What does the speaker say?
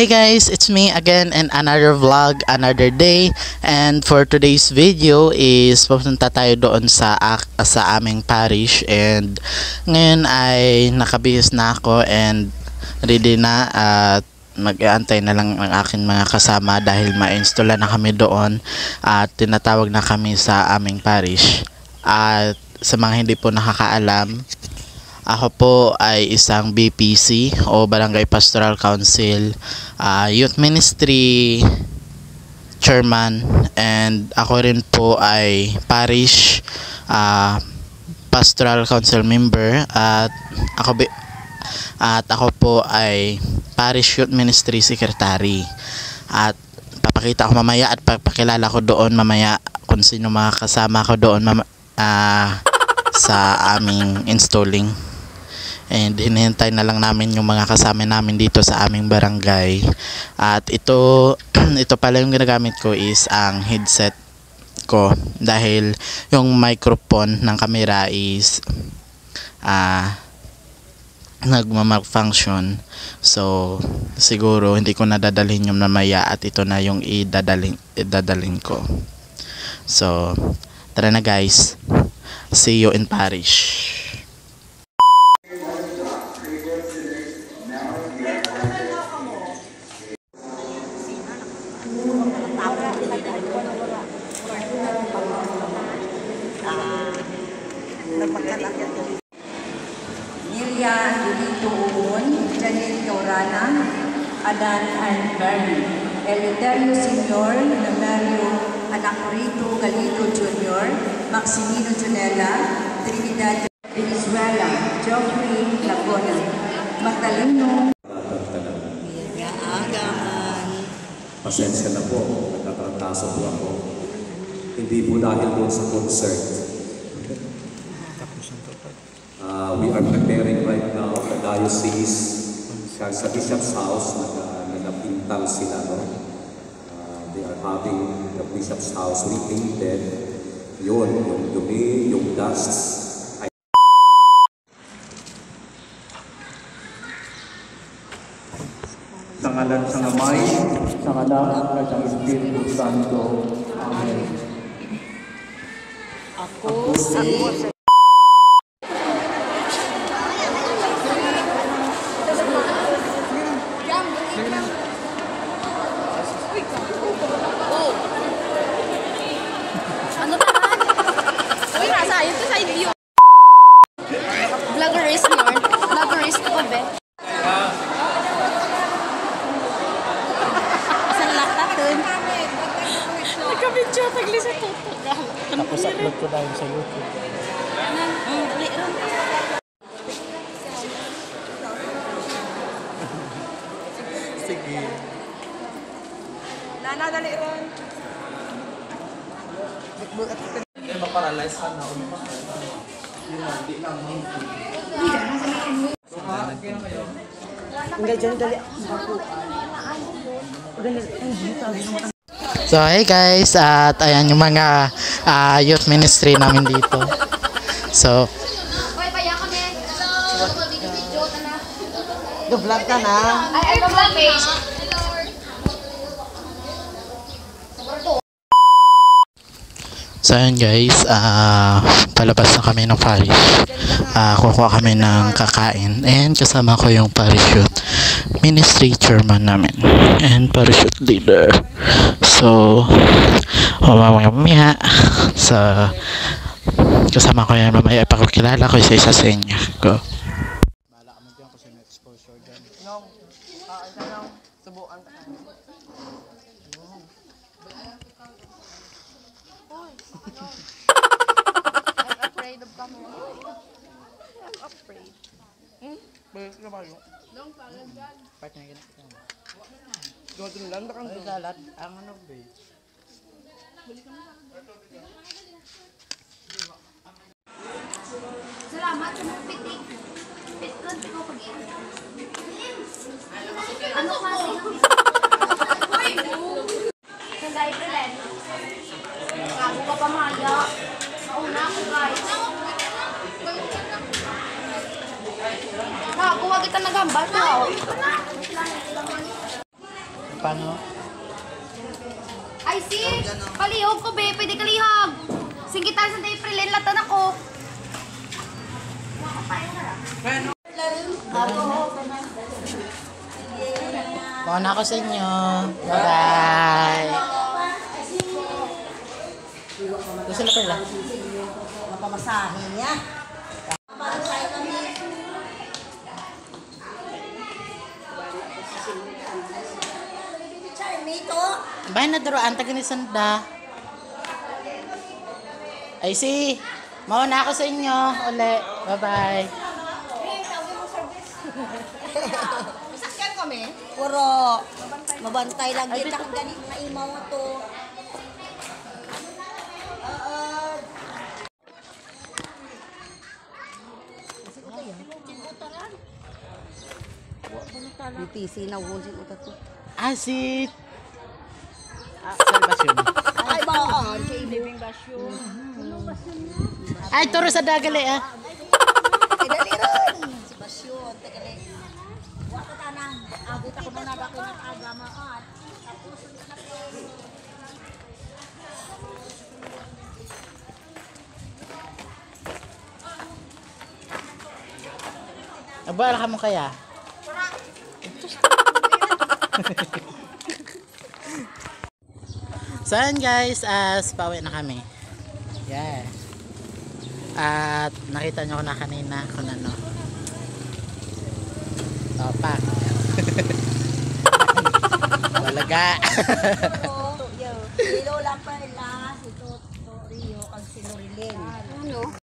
Hey guys, it's me again and another vlog, another day. And for today's video is pupunta tayo doon sa aming parish. And ngayon ay nakabihis na ako and ready na at mag-aantay na lang ang aking mga kasama dahil ma-install na kami doon at tinatawag na kami sa aming parish. At sa mga hindi po nakakaalam, ako po ay isang BPC o Barangay Pastoral Council Youth Ministry Chairman, and ako rin po ay Parish Pastoral Council Member at ako po ay Parish Youth Ministry Secretary. At papakita ko mamaya at papakilala ko doon mamaya kung sino mga kasama ko doon sa aming installing. And hinihintay na lang namin yung mga kasama namin dito sa aming barangay. At ito pala yung ginagamit ko is ang headset ko dahil yung microphone ng camera is nagma-malfunction. So siguro hindi ko nadadalhin yung mamaya at ito na yung idadalhin ko. So tara na guys, see you in parish. Nilia Julito Uon, Janet Taurana, Adan and Bernie, Eleuterio Sr., Namario Anacorito Galito Jr., Maximino Junella, Trinidad Venezuela, Geoffrey Lagona, Magdaleno. Pasensya na po, nagtatrangkaso po ako. Hindi po dahil po sa concert. We are preparing right now the diocese sa Bishop's House. Nagpintang sila. They are having the Bishop's House repainted. Yun, yung dumi, yung dust. Sa ngalan sa Amay, sa Anak at sa Espiritu Santo. Amen. Ako si... Ano ba? Uy, nasa ayun ko side view. Vloggerist yun. Vloggerist ko be. Isang laktatun. Nagka-video tagli sa tuto. Tapos upload ko tayo sa YouTube. Sige. Lana, dali ron. Hindi maparalyze ka na. Hindi lang. Hindi dyan, dali. So hey guys, at ayan yung mga youth ministry namin dito. So Vlog ka na. Ay, vlog page. So ayan guys, palabas na kami ng parish. Kukuha kami ng kakain and kasama ko yung parish youth ministry chairman namin and parish youth leader. So mamaya sa kasama ko yan, mamaya ipakilala ko isa-isa sa inyo. Go. Bala ka mo dyan kasi may exposure dyan. Nong, subukan ka. I'm afraid of camera. I'm afraid. Balik na ba yun? Nung pangan dyan. Part na ginagawa. Gawin lang na kang Ay, lalat. Ang ano ba eh? Salamat sa mga pitik. Pitkon ko pag-in. Ano kasi yung Sandali ko rin. Ako ka pa maya. Mauna ako guys. Ako, wag kita nagambal ko. Paano? Ay, sis! Palihog ko, be. Pwede kalihog. Singkitan sa day prilin latan ako. Paano ako sa inyo? Bye-bye! Ito sila pala. Mapamasahe niya. Charmito. Bye na daroan, taganisanda. da. Ay si, mauna ako sa inyo. Uli. Bye-bye. Sasakyan kami? Puro. Mabantay lang dito. Ang ganit na imaw to. BPC na wulsin utat to. Asit. Salvation. Ay, baan. Living basyo. Ay, turo sa dagali ah. Ay, dali rin. Si Basyon. Tagali. Wako tanang. Abot ako na nabaki ng agama. Tapos, Abala ka mo kaya? So yun guys, as pauwi na kami. Yeah. At nakita nyo ko na kanina kung ano. Topak. Walaga. Yo, si Lola Perla, si Toto Rio, ang sinurilin. Ano?